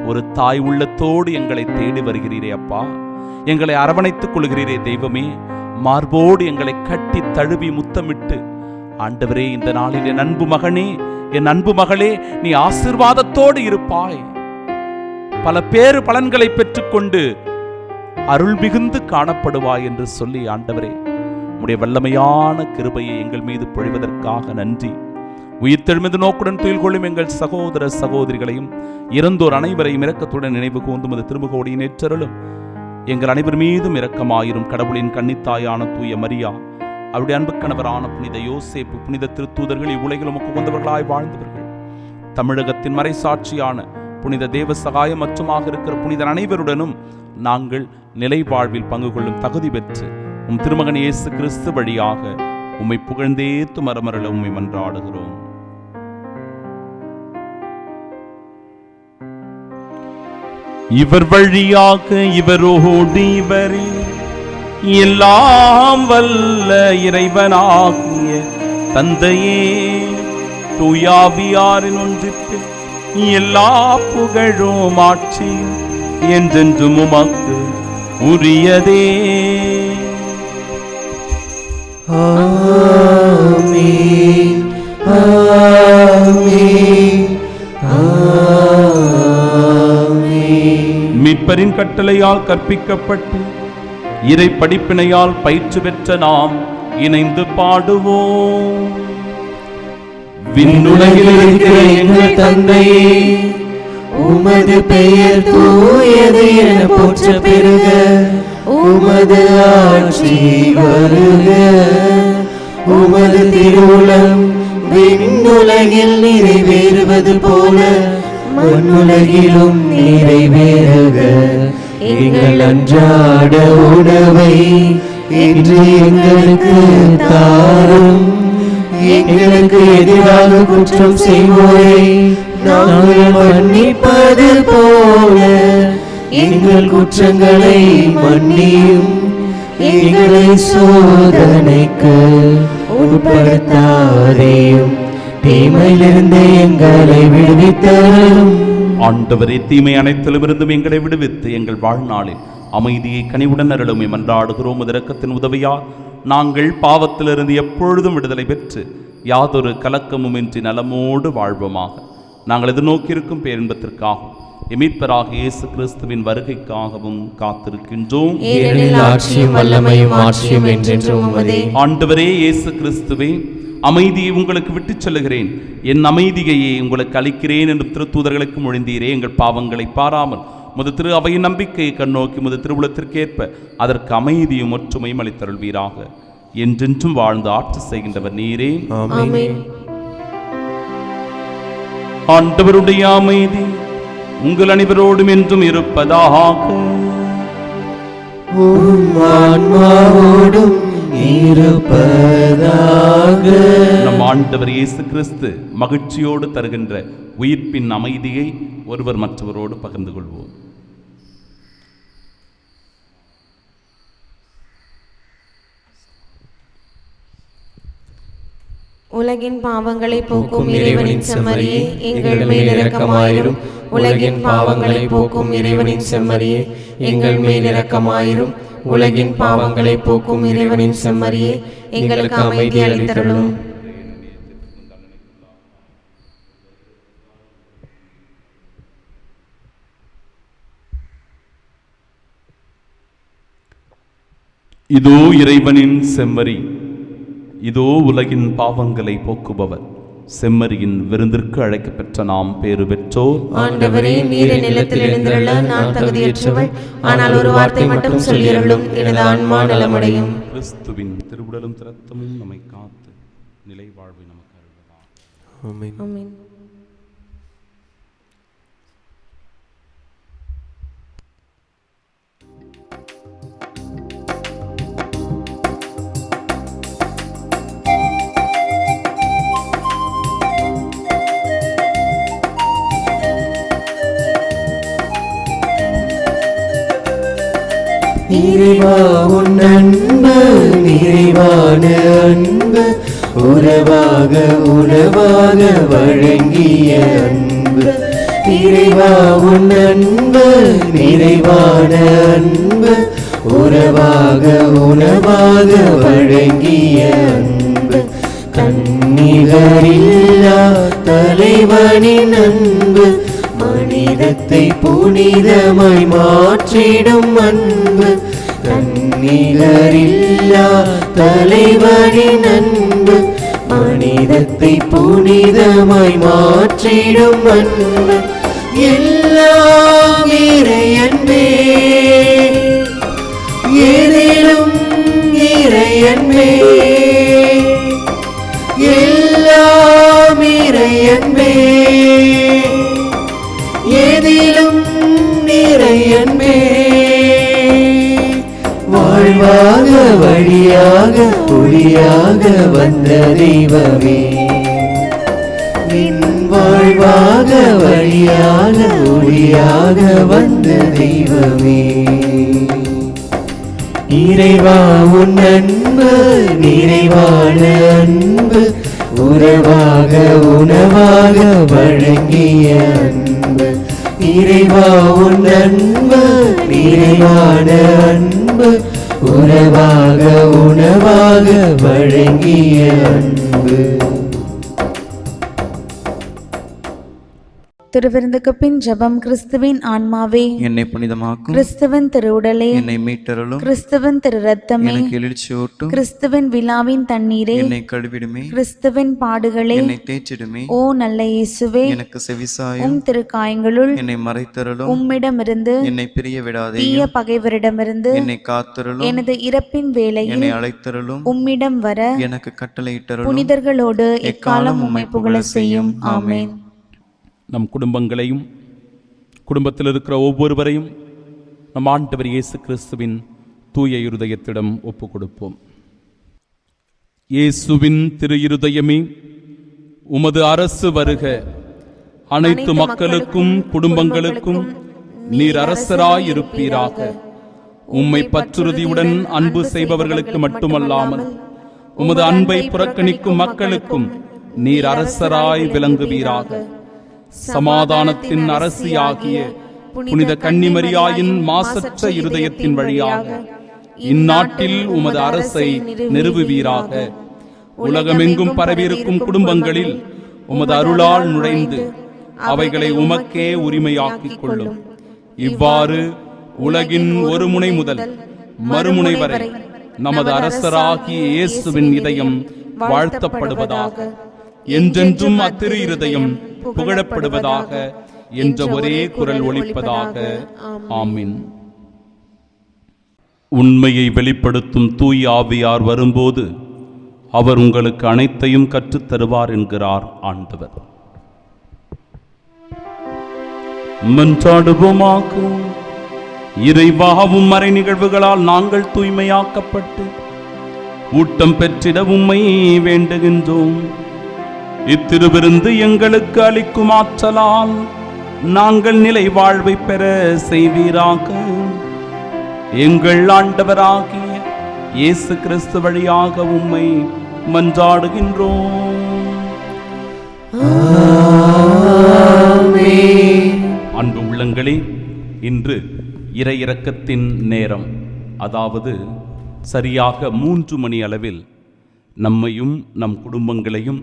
ஒரு தாய் உள்ளத்தோடு எங்களை தேடி வருகிறீரே அப்பா, எங்களை அரவணைத்துக் கொள்கிறீரே தெய்வமே, மார்போடு எங்களை கட்டி தழுவி முத்தமிட்டு ஆண்டவரே, இந்த நாளில் என் அன்பு மகனே, என் அன்பு மகளே, நீ ஆசீர்வாதத்தோடு இருப்பாய், பல பேறு பலன்களை பெற்றுக்கொண்டு அருள் மிகுந்து காணப்படுவாய் என்று சொல்லி ஆண்டவரே, உம்முடைய வல்லமையான கிருபையை எங்கள் மீது பொழிவதற்காக நன்றி. உயிர்த்தெழுமது நோக்குடன் துயில் கொள்ளும் எங்கள் சகோதர சகோதரிகளையும் இறந்தோர் அனைவரையும் இரக்கத்துடன் நினைவு கூர்ந்து மது திருமுகோடியின் ஏற்றருளும். எங்கள் அனைவர் மீதும் இரக்கமாயிரும். கடவுளின் கன்னித்தாயான தூய மரியா, அவருடைய அன்பு கணவரான புனித யோசேப்பு, புனித திருத்தூதர்கள், இவ்வுலகில் உமக்கு உகந்தவர்களாய் வாழ்ந்தவர்கள், தமிழகத்தின் மறைசாட்சியான புனித தேவ சகாயம் மற்றுமாக இருக்கிற புனிதர் அனைவருடனும் நாங்கள் நிலை வாழ்வில் பங்கு கொள்ளும் தகுதி பெற்று உம் திருமகன் இயேசு கிறிஸ்து வழியாக உம்மை புகழ்ந்தேத்து மரமரல உம்மை மன்றாடுகிறோம். இவர் வழியாக இவரோடு இவரில் எல்லாம் வல்ல இறைவனாகிய தந்தையே, தூயாவியாரின் ஒன்றிற்கு எல்லா புகழும் ஆட்சியும் என்றென்றும் உமக்கு உரியதே. ஆமென், ஆமென், ஆமென். மீட்பரின் கட்டளையால் கற்பிக்கப்பட்டு இறை படிப்பினையால் பயிற்சி பெற்ற நாம் இணைந்து பாடுவோம். விண்ணுலகில் இருக்கிற எங்கள் தந்தையே, உமது பெயர் தூயது என போற்ற பெறுக. உமது ஆட்சி வருக. உமது திருவுளம் விண்ணுலகில் நிறைவேறுவது போல மண்ணுலகிலும் நிறைவேறுக. எங்கள் அன்றாட உணவை இன்று எங்களுக்கு தாரும். எங்களுக்கு எதிராக குற்றம் செய்வோரை நாங்கள் மன்னிப்பது போல எங்கள் குற்றங்களை மன்னியும். எங்களை சோதனைக்கு உட்படுத்தாதேயும், தீமையிலிருந்து எங்களை விடுவித்தரும். ஆண்டவரே, தீமை அனைத்திலுமிருந்தும் எங்களை விடுவித்து எங்கள் வாழ்நாளில் அமைதியை கனிவுடன் அருளுமை மன்றாடுகிறோம். இரக்கத்தின் உதவியால் நாங்கள் பாவத்திலிருந்து எப்பொழுதும் விடுதலை பெற்று யாதொரு கலக்கமுமின்றி நலமோடு வாழ்வோமாக. நாங்கள் எதிர்நோக்கியிருக்கும் பேரின்பத்திற்காகவும் மீட்பராக இயேசு கிறிஸ்துவின் வருகைக்காகவும் காத்திருக்கின்றோம். ஆண்டவரே இயேசு கிறிஸ்துவே, அமைதியை உங்களுக்கு விட்டுச் செல்லுகிறேன், என் அமைதியையே உங்களுக்கு அளிக்கிறேன் என்று திருத்தூதர்களுக்கு மொழிந்தீரே. எங்கள் பாவங்களை பாராமல் முது திரு அவையின் நம்பிக்கையை கண்ணோக்கி முது திருவுளத்திற்கேற்ப அதற்கு அமைதியும் ஒற்றுமையும் அளித்தருள்வீராக. என்றென்றும் வாழ்ந்து ஆட்சி செய்கின்றவர் நீரே. ஆமென். ஆண்டவருடைய அமைதி உங்கள் அனைவரோடும் என்றும் இருப்பதாக. ஆன்மாவோடும் இருப்பதாக. நம் ஆண்டவர் இயேசு கிறிஸ்து மகிழ்ச்சியோடு தருகின்ற உயிர்ப்பின் அமைதியை ஒருவர் மற்றவரோடு பகிர்ந்து கொள்வோம். உலகின் பாவங்களை போக்கும் இறைவனின் செம்மறியே, எங்கள் மேல் இரக்கமாயிரும். உலகின் பாவங்களை போக்கும் இறைவனின் செம்மறியே, எங்கள் மேல் இரக்கமாயிரும். உலகின் பாவங்களை போக்கும் இறைவனின் செம்மறியே, எங்களுக்கு அமைதி அளித்தருளும். இதோ இறைவனின் செம்மறி, இதோ உலகின் பாவங்களை போக்குபவர். செம்மறியின் விருந்திற்கு அழைக்கப்பெற்ற நாம் பேறு பெற்றோர். ஆண்டவரே, நீர் நிலத்தில் எழுந்தருள நான் தகுதியற்றவள், ஆனால் ஒரு வார்த்தை மட்டும் சொல்லியருளும், எனது ஆன்மா நலமடையும். கிறிஸ்துவின் திருவுடலும் இரத்தமும் நம்மை காத்து நிலை வாழ்வை நமக்கு அருள்வதாக. ஆமென். ஆமென். இறைவா உன் அன்பு நிறைவான அன்பு, உறவாக உறவாக வழங்கிய அன்பு. இறைவா உன் அன்பு நிறைவான அன்பு, உறவாக உணவாக வழங்கிய அன்பு. கண்ணிகரில்லா தலைவனின் அன்பு, மனிதத்தை புனிதமாய் மாற்றிடும் அன்பு. கண்ணிகரில்லா தலைவனின் அன்பு, மனிதத்தை புனிதமாய் மாற்றிடும் அன்பு. எல்லாம் இறை அன்பே, எதிலும் இறையன்பே, எல்லாம் இறையன்பே, எதிலும் இறையன்பே. வாழ்வாக வழியாக ஒளியாக வந்த தெய்வமே, நின் வாழ்வாக வழியாக ஒளியாக வந்த தெய்வமே. இறைவா உன் அன்பு நிறைவான அன்பு, உறவாக உணவாக வழங்கிய அன்பு. இறைவா உன் அன்பு நிறைவான அன்பு, உறவாக உணவாக வழங்கிய அன்பு. திருவிருந்துக்கு பின் ஜெபம். கிறிஸ்துவின் ஆன்மாவே என்னை புனிதமாக்கும், கிறிஸ்துவின் திருவுடலே என்னை மீட்டருளும், கிறிஸ்துவின் திரு ரத்தமே எனக்கு எழுச்சியூட்டும், கிறிஸ்துவின் விழாவின் தண்ணீரே என்னை கழுவிடுமே, கிறிஸ்துவின் பாடுகளே என்னை தேய்ச்சிடுமே. ஓ நல்ல இயேசுவே, எனக்கு செவிசாயும், உம் திருக்காயங்களுள் என்னை மறைத்தருளும், உம்மிடமிருந்து என்னை பிரிய விடாதே, தீய பகைவரிடமிருந்து என்னை காத்தருளும், எனது இறப்பின் வேளையில் என்னை அழைத்தருளும், உம்மிடம் வர எனக்கு கட்டளையிட்டருளும். புனிதர்களோடு எக்காலம் உம்மை புகழ செய்யும். ஆமென். நம் குடும்பங்களையும் குடும்பத்தில் இருக்கிற ஒவ்வொருவரையும் நம் ஆண்டவர் இயேசு கிறிஸ்துவின் தூய இருதயத்திடம் ஒப்பு கொடுப்போம். இயேசுவின் திரு இருதயமே, உமது அரசு வருக. அனைத்து மக்களுக்கும் குடும்பங்களுக்கும் நீர் அரசராயிருப்பீராக. உம்மை பற்றுறுதியுடன் அன்பு செய்பவர்களுக்கு மட்டுமல்லாமல் உமது அன்பை புறக்கணிக்கும் மக்களுக்கும் நீர் அரசராய் விளங்குவீராக. சமாதானத்தின் அரசியாகிய புனித கன்னிமரியாயின் மாசற்ற இருதயத்தின் வழியாக இந்நாட்டில் உமது அரசை நிறுவுவீராக. உலகமெங்கும் பரவியிருக்கும் குடும்பங்களில் உமது அருளால் நுழைந்து அவைகளை உமக்கே உரிமையாக்கிக் கொள்ளும். இவ்வாறு உலகின் ஒரு முனை முதல் மறுமுனை வரை நமது அரசராகிய இயேசுவின் இதயம் வாழ்த்தப்படுவதாக. என்றென்றும் அத்திரு இருதயம் புகழப்படுவதாக என்ற ஒரே குரல் ஒலிப்பதாக. ஆமீன். உண்மையை வெளிப்படுத்தும் தூய ஆவியார் வரும்போது அவர் உங்களுக்கு அனைத்தையும் கற்றுத் தருவார் என்கிறார் ஆண்டவர். மன்றாடுவோமாக. இறைவாவும் மறை நிகழ்வுகளால் நாங்கள் தூய்மையாக்கப்பட்டு ஊட்டம் பெற்றிட உம்மை வேண்டுகின்றோம். இத்திருவிருந்து எங்களுக்கு அளிக்கும் ஆற்றலால் நாங்கள் நிலை வாழ்வை பெற செய்வீராக. எங்கள் ஆண்டவராகிய இயேசு கிறிஸ்து வழியாக உம்மை மன்றாடுகின்றோம். அன்பு உள்ளங்களே, இன்று இறை இரக்கத்தின் நேரம், அதாவது சரியாக 3 மணி அளவில் நம்மையும் நம் குடும்பங்களையும்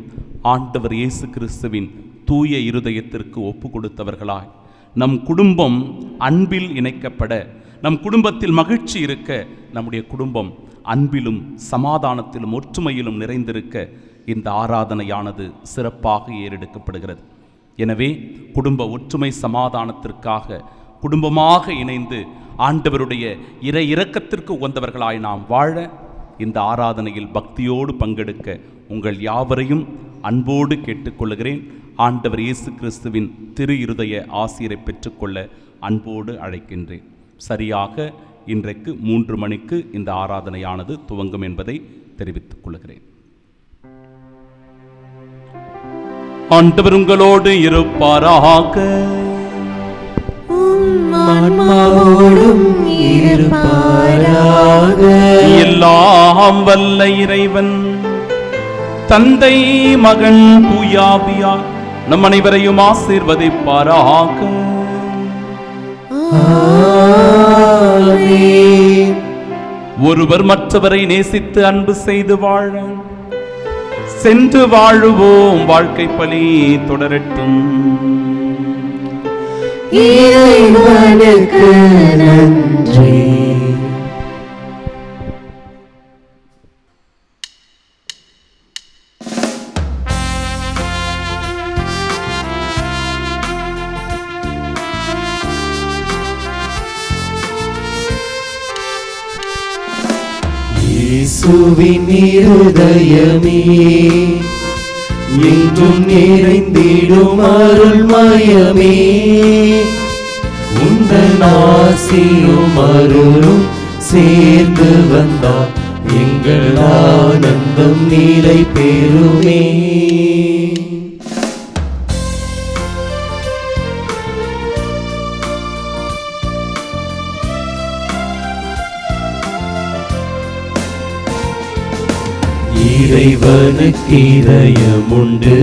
ஆண்டவர் இயேசு கிறிஸ்துவின் தூய இருதயத்திற்கு ஒப்பு கொடுத்தவர்களாய் நம் குடும்பம் அன்பில் இணைக்கப்பட, நம் குடும்பத்தில் மகிழ்ச்சி இருக்க, நம்முடைய குடும்பம் அன்பிலும் சமாதானத்திலும் ஒற்றுமையிலும் நிறைந்திருக்க இந்த ஆராதனையானது சிறப்பாக ஏறெடுக்கப்படுகிறது. எனவே குடும்ப ஒற்றுமை சமாதானத்திற்காக குடும்பமாக இணைந்து ஆண்டவருடைய இறை இரக்கத்திற்கு உகந்தவர்களாய் நாம் வாழ இந்த ஆராதனையில் பக்தியோடு பங்கெடுக்க உங்கள் யாவரையும் அன்போடு கேட்டுக்கொள்கிறேன். ஆண்டவர் இயேசு கிறிஸ்துவின் திரு இருதய ஆசிரை பெற்றுக்கொள்ள அன்போடு அழைக்கின்றேன். சரியாக இன்றைக்கு 3 மணிக்கு இந்த ஆராதனையானது துவங்கும் என்பதை தெரிவித்துக் கொள்கிறேன். ஆண்டவர் உங்களோடு இருப்பாராக. எல்லாம் வல்ல இறைவன் தந்தை, மகன், தூயாவியார் நம் அனைவரையும் ஆசீர்வதிப்பாராக. ஒருவர் மற்றவரை நேசித்து அன்பு செய்து வாழ சென்று வாழுவோம். வாழ்க்கை பலி தொடரட்டும். இறைவனுக்கு நன்றி. இயேசுவின் இருதயமே எங்கும் நிறைந்திடும் அருள்மயமே, உந்தன் ஆசியும் அருளும் சேர்ந்து வந்தார் எங்கள் ஆனந்தம் நிலை பெறுமே. இறைவனுக்கு இதயம் உண்டு,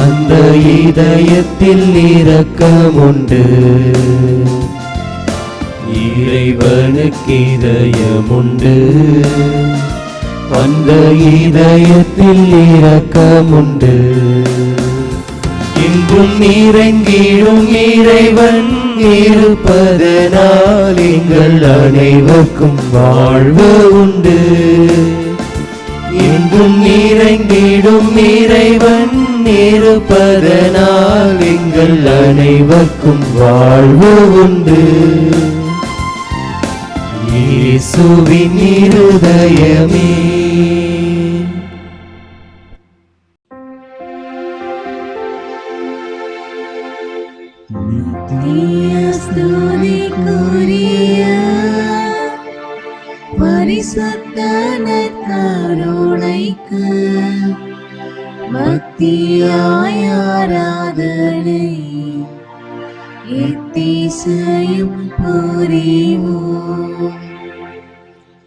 அந்த இதயத்தில் இரக்கம் உண்டு. இறைவனுக்கு இதயம் உண்டு, அந்த இதயத்தில் இரக்கம் உண்டு. இன்றும் நிறைந்திடும் இறைவன் இருப்பதனால் எங்கள் அனைவருக்கும் வாழ்வு உண்டு. இன்றும் நிறைந்திடும் இறைவன் இருப்பதனால் எங்கள் அனைவருக்கும் வாழ்வு உண்டு. இயேசுவின் இருதயமே. பரிசுத்த நற்கருணைக்கு பக்தியாய் ஆராதனை எத்திசையும் புரிவோம்.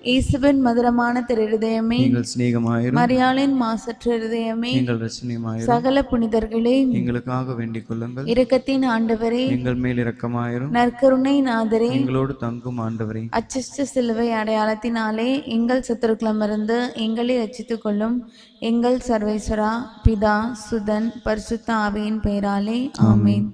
இயேசுவின் மதுரமான திருஹதயமே, எங்கள் சிநேகமாயிரும். மரியாளின் மாசற்ற இருதயமே, எங்கள் ரட்சணியமாயிரும். சகல புனிதர்களே, எங்களுக்காக வேண்டிக் கொள்ளுங்கள். இரக்கத்தின் ஆண்டவரே, எங்கள் மேல் இரக்கமாயிரும். நற்கருணை நாதரே, எங்களோடு தங்கும் ஆண்டவரே, அச்சிஷ்ட சிலுவை அடையாளத்தினாலே எங்கள் சத்துருக்களமிருந்து எங்களை ரட்சித்துக் கொள்ளும். எங்கள் சர்வேஸ்வரா, பிதா, சுதன், பரிசுத்த ஆவியின் பெயராலே ஆமென்.